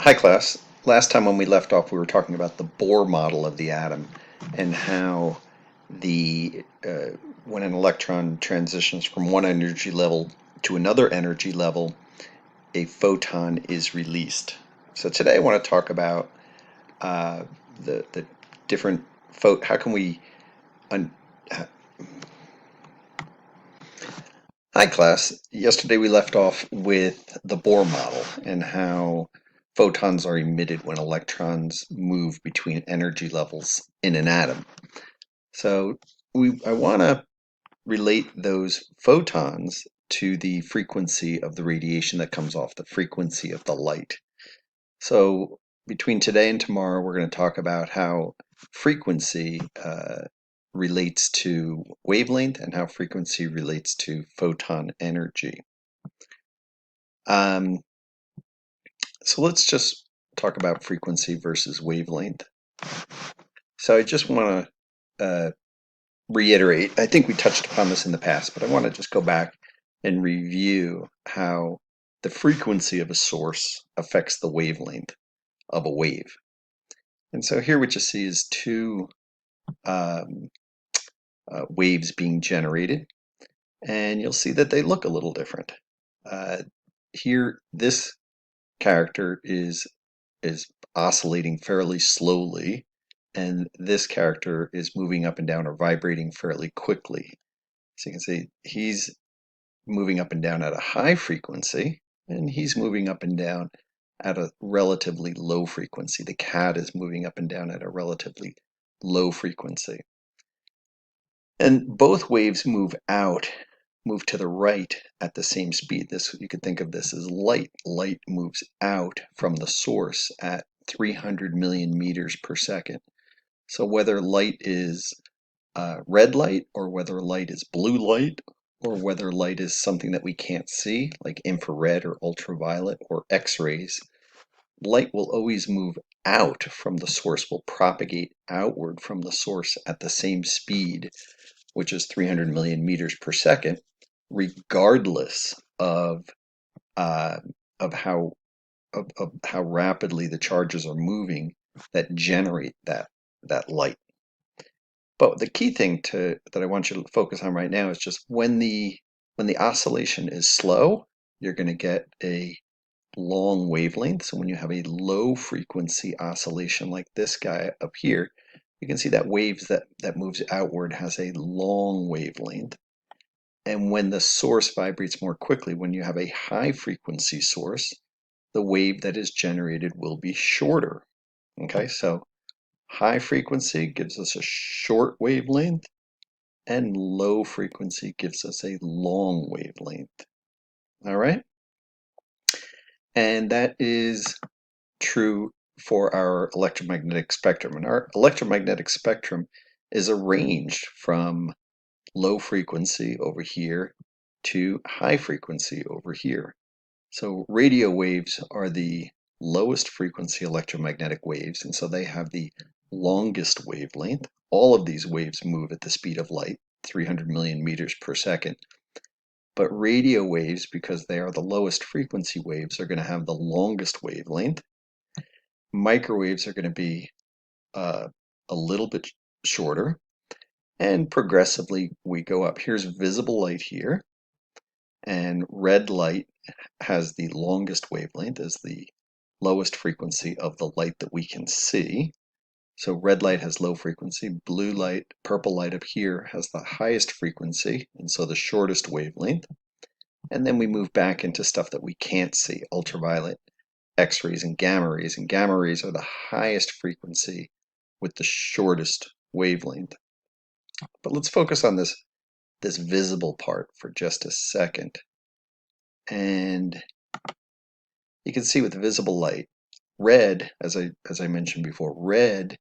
Hi class. Last time when we left off we were talking about the Bohr model of the atom and how when an electron transitions from one energy level to another energy level, a photon is released. So today I want to talk about uh, the different how can we un Hi class. Yesterday we left off with the Bohr model and how photons are emitted when electrons move between energy levels in an atom. So I want to relate those photons to the frequency of the radiation that comes off, the frequency of the light. So between today and tomorrow, we're going to talk about how frequency relates to wavelength and how frequency relates to photon energy. Um, so let's just talk about frequency versus wavelength. So I just want to reiterate, I think we touched upon this in the past, but I want to just go back and review how the frequency of a source affects the wavelength of a wave. And so here what you see is two um, waves being generated, and you'll see that they look a little different. Here, this character is oscillating fairly slowly, and this character is moving up and down or vibrating fairly quickly. So you can see he's moving up and down at a high frequency, and he's moving up and down at a relatively low frequency. The cat is moving up and down at a relatively low frequency. And both waves move to the right at the same speed. This, you could think of this as light. Light moves out from the source at 300 million meters per second. So whether light is red light, or whether light is blue light, or whether light is something that we can't see, like infrared or ultraviolet or X-rays, light will always move out from the source, will propagate outward from the source at the same speed, which is 300 million meters per second, regardless uh, of how rapidly the charges are moving that generate that light. But the key thing that I want you to focus on right now is just when the oscillation is slow, you're going to get a long wavelength. So when you have a low frequency oscillation like this guy up here, you can see that waves that moves outward has a long wavelength. And when the source vibrates more quickly, when you have a high frequency source, the wave that is generated will be shorter. Okay, so high frequency gives us a short wavelength, and low frequency gives us a long wavelength. All right, and that is true for our electromagnetic spectrum. And our electromagnetic spectrum is arranged from low frequency over here to high frequency over here. So radio waves are the lowest frequency electromagnetic waves, and so they have the longest wavelength. All of these waves move at the speed of light, 300 million meters per second. But radio waves, because they are the lowest frequency waves, are going to have the longest wavelength. Microwaves are going to be uh, a little bit shorter, and progressively we go up. Here's visible light here, and red light has the longest wavelength as the lowest frequency of the light that we can see. So red light has low frequency, blue light, purple light up here has the highest frequency, and so the shortest wavelength. And then we move back into stuff that we can't see, ultraviolet, X-rays, and gamma rays. And gamma rays are the highest frequency with the shortest wavelength. But let's focus on this visible part for just a second. And you can see with visible light, red, as I mentioned before, red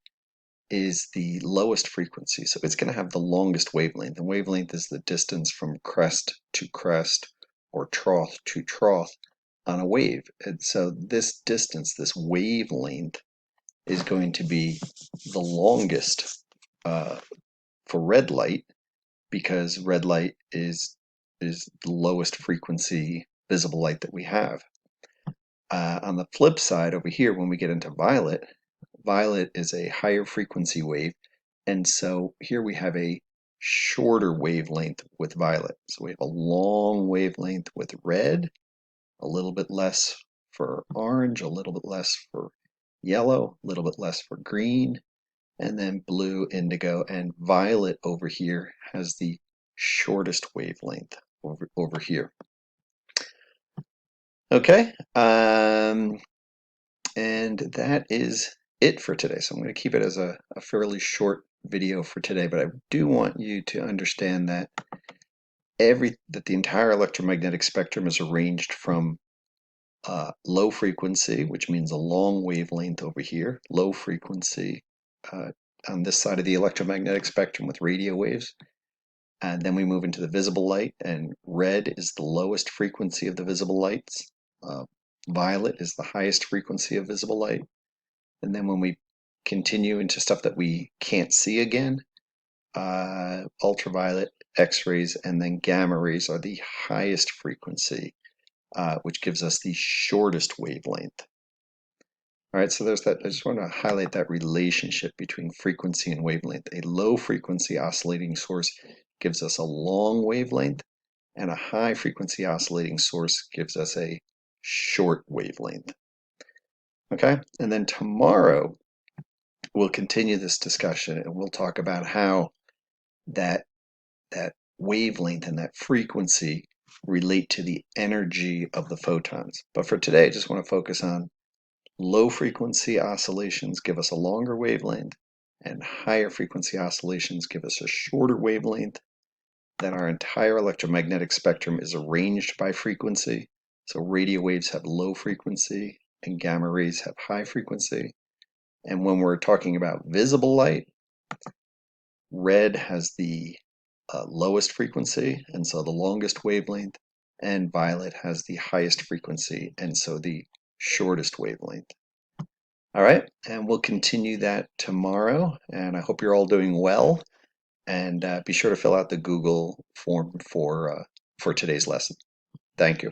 is the lowest frequency, so it's going to have the longest wavelength. And wavelength is the distance from crest to crest or trough to trough on a wave. And so this distance, this wavelength, is going to be the longest for red light, because red light is the lowest frequency visible light that we have. On the flip side over here, when we get into violet, violet is a higher frequency wave, and so here we have a shorter wavelength with violet. So we have a long wavelength with red, a little bit less for orange, a little bit less for yellow, a little bit less for green, and then blue, indigo, and violet over here has the shortest wavelength over here. Okay, and that is it for today. So I'm going to keep it as a fairly short video for today, but I do want you to understand that the entire electromagnetic spectrum is arranged from low frequency, which means a long wavelength over here, low frequency on this side of the electromagnetic spectrum with radio waves. And then we move into the visible light, and red is the lowest frequency of the visible lights. Violet is the highest frequency of visible light. And then when we continue into stuff that we can't see again, ultraviolet, X-rays, and then gamma rays are the highest frequency, which gives us the shortest wavelength. All right, so there's that. I just want to highlight that relationship between frequency and wavelength. A low frequency oscillating source gives us a long wavelength, and a high frequency oscillating source gives us a short wavelength. Okay, and then tomorrow we'll continue this discussion, and we'll talk about how that wavelength and that frequency relate to the energy of the photons. But for today, I just want to focus on low frequency oscillations give us a longer wavelength, and higher frequency oscillations give us a shorter wavelength. Then our entire electromagnetic spectrum is arranged by frequency. So radio waves have low frequency and gamma rays have high frequency. And when we're talking about visible light, red has the lowest frequency, and so the longest wavelength, and violet has the highest frequency, and so the shortest wavelength. All right, and we'll continue that tomorrow, and I hope you're all doing well, and be sure to fill out the Google form for today's lesson. Thank you.